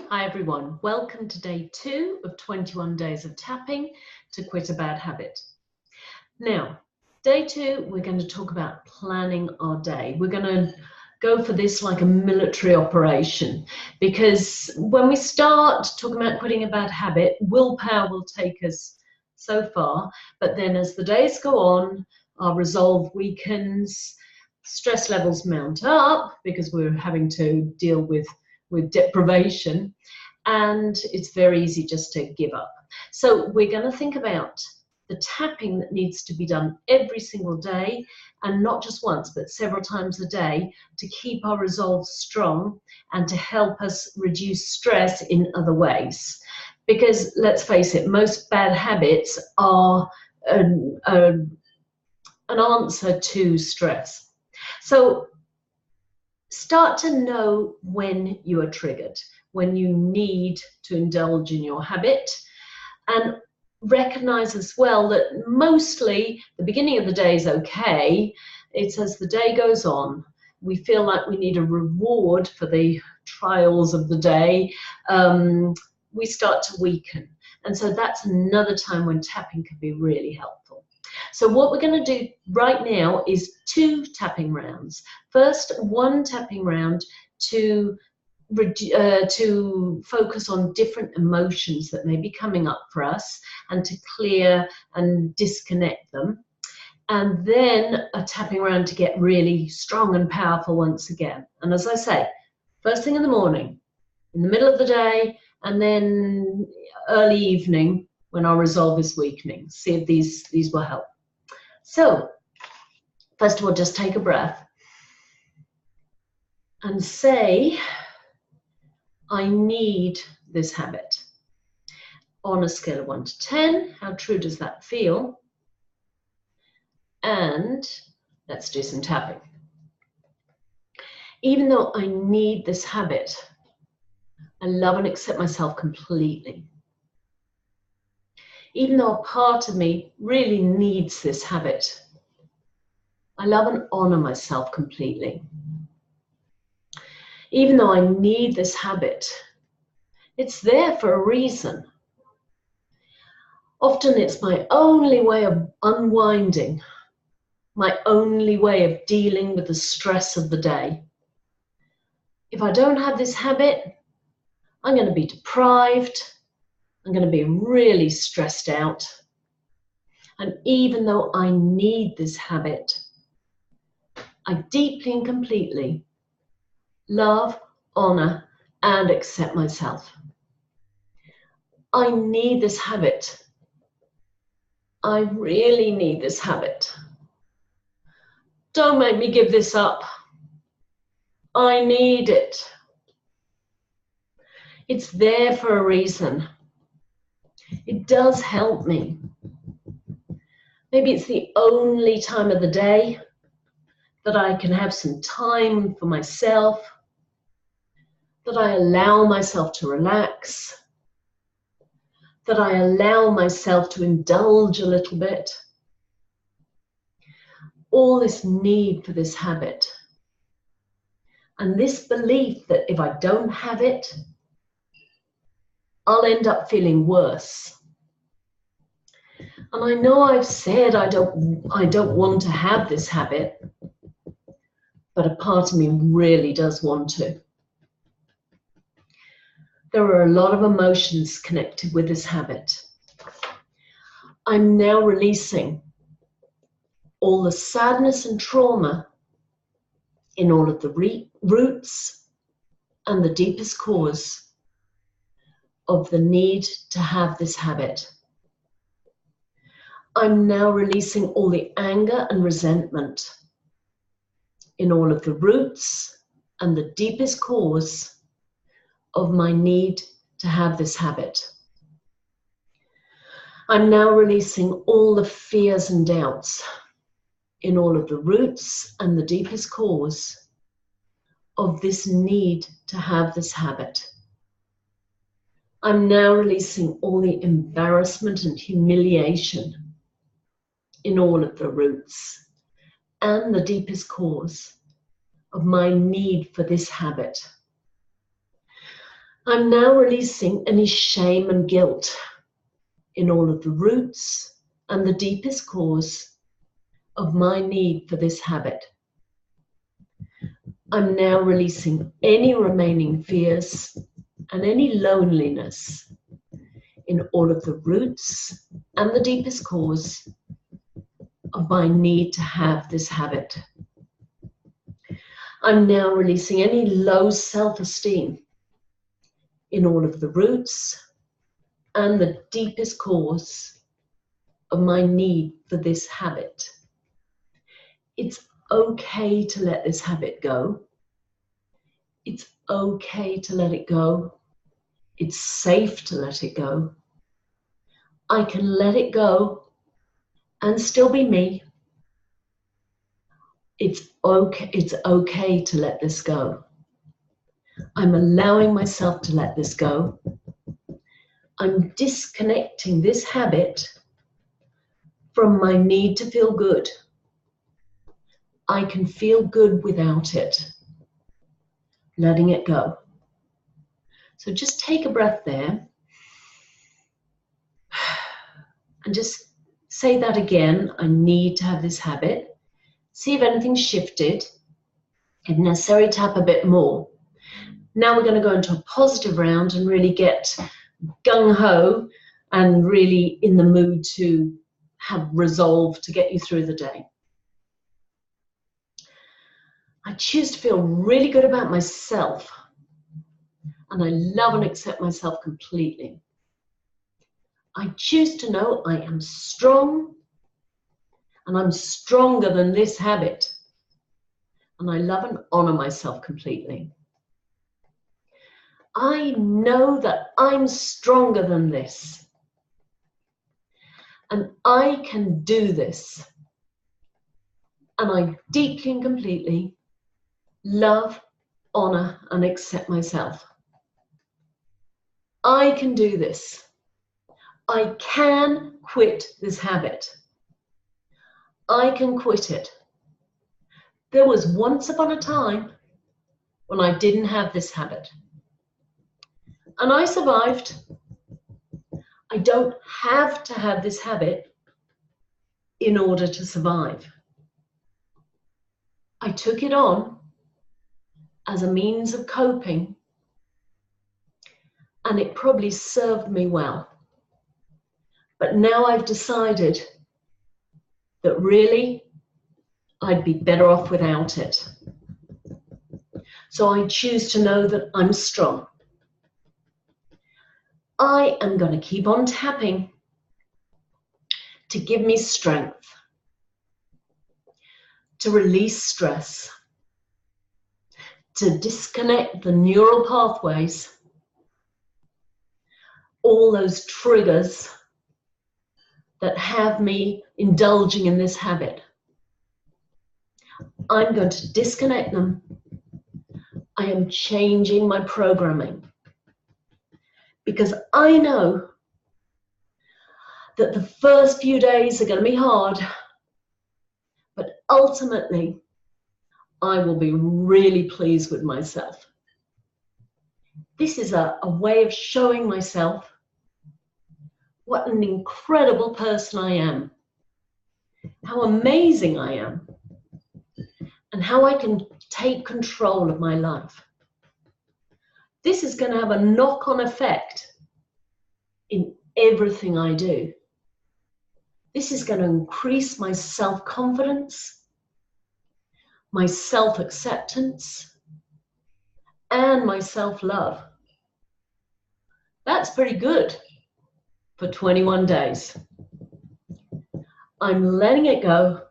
Hi everyone, welcome to day 2 of 21 days of tapping to quit a bad habit. Now, day 2, we're going to talk about planning our day. We're going to go for this like a military operation, because when we start talking about quitting a bad habit, willpower will take us so far, but then as the days go on, our resolve weakens, stress levels mount up because we're having to deal with deprivation, and it's very easy just to give up. So we're going to think about the tapping that needs to be done every single day, and not just once but several times a day, to keep our resolve strong and to help us reduce stress in other ways. Because let's face it, most bad habits are an answer to stress. So start to know when you are triggered, when you need to indulge in your habit, and recognize as well that mostly the beginning of the day is okay. It's as the day goes on, we feel like we need a reward for the trials of the day, we start to weaken. And so that's another time when tapping can be really helpful. So what we're going to do right now is 2 tapping rounds. First, 1 tapping round to focus on different emotions that may be coming up for us and to clear and disconnect them. And then a tapping round to get really strong and powerful once again. And as I say, first thing in the morning, in the middle of the day, and then early evening when our resolve is weakening. See if these will help. So, first of all, just take a breath and say, I need this habit. On a scale of 1 to 10, how true does that feel? And let's do some tapping. Even though I need this habit, I love and accept myself completely. Even though a part of me really needs this habit, I love and honor myself completely. Even though I need this habit, it's there for a reason. Often it's my only way of unwinding, my only way of dealing with the stress of the day. If I don't have this habit, I'm going to be deprived, I'm going to be really stressed out. And even though I need this habit, I deeply and completely love, honor, and accept myself. I need this habit. I really need this habit. Don't make me give this up. I need it. It's there for a reason. It does help me. Maybe it's the only time of the day that I can have some time for myself, that I allow myself to relax, that I allow myself to indulge a little bit. All this need for this habit, and this belief that if I don't have it, I'll end up feeling worse. And I know I've said I don't want to have this habit, but a part of me really does want to. There are a lot of emotions connected with this habit. I'm now releasing all the sadness and trauma in all of the roots and the deepest cause of the need to have this habit. I'm now releasing all the anger and resentment in all of the roots and the deepest cause of my need to have this habit. I'm now releasing all the fears and doubts in all of the roots and the deepest cause of this need to have this habit. I'm now releasing all the embarrassment and humiliation in all of the roots and the deepest cause of my need for this habit. I'm now releasing any shame and guilt in all of the roots and the deepest cause of my need for this habit. I'm now releasing any remaining fears and any loneliness in all of the roots and the deepest cause of my need to have this habit. I'm now releasing any low self-esteem in all of the roots and the deepest cause of my need for this habit. It's okay to let this habit go. It's okay to let it go. It's safe to let it go. I can let it go and still be me. It's okay to let this go. I'm allowing myself to let this go. I'm disconnecting this habit from my need to feel good. I can feel good without it. Letting it go. So just take a breath there and just say that again. I need to have this habit. See if anything's shifted. If necessary, tap a bit more. Now we're going to go into a positive round and really get gung-ho and really in the mood to have resolve to get you through the day. I choose to feel really good about myself, and I love and accept myself completely. I choose to know I am strong, and I'm stronger than this habit, and I love and honor myself completely. I know that I'm stronger than this, and I can do this, and I deeply and completely love, honor, and accept myself. I can do this. I can quit this habit. I can quit it. There was once upon a time when I didn't have this habit. And I survived. I don't have to have this habit in order to survive. I took it on as a means of coping, and it probably served me well. But now I've decided that really I'd be better off without it. So I choose to know that I'm strong. I am going to keep on tapping to give me strength, to release stress, to disconnect the neural pathways, all those triggers that have me indulging in this habit. I'm going to disconnect them. I am changing my programming because I know that the first few days are going to be hard, but ultimately I will be really pleased with myself. This is a way of showing myself what an incredible person I am, how amazing I am, and how I can take control of my life. This is going to have a knock-on effect in everything I do. This is going to increase my self-confidence, my self-acceptance, and my self-love. That's pretty good for 21 days. I'm letting it go,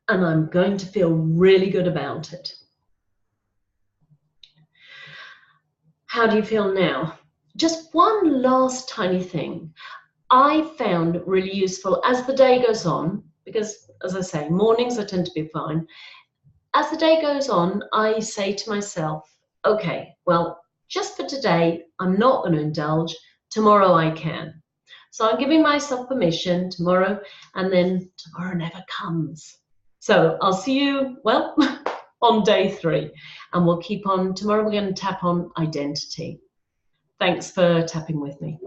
and I'm going to feel really good about it. How do you feel now? Just one last tiny thing I found really useful as the day goes on, because as I say, mornings I tend to be fine. As the day goes on, I say to myself, okay, well, just for today, I'm not going to indulge. Tomorrow I can. So I'm giving myself permission tomorrow, and then tomorrow never comes. So I'll see you, well, on day 3. And we'll keep on, tomorrow we're going to tap on identity. Thanks for tapping with me.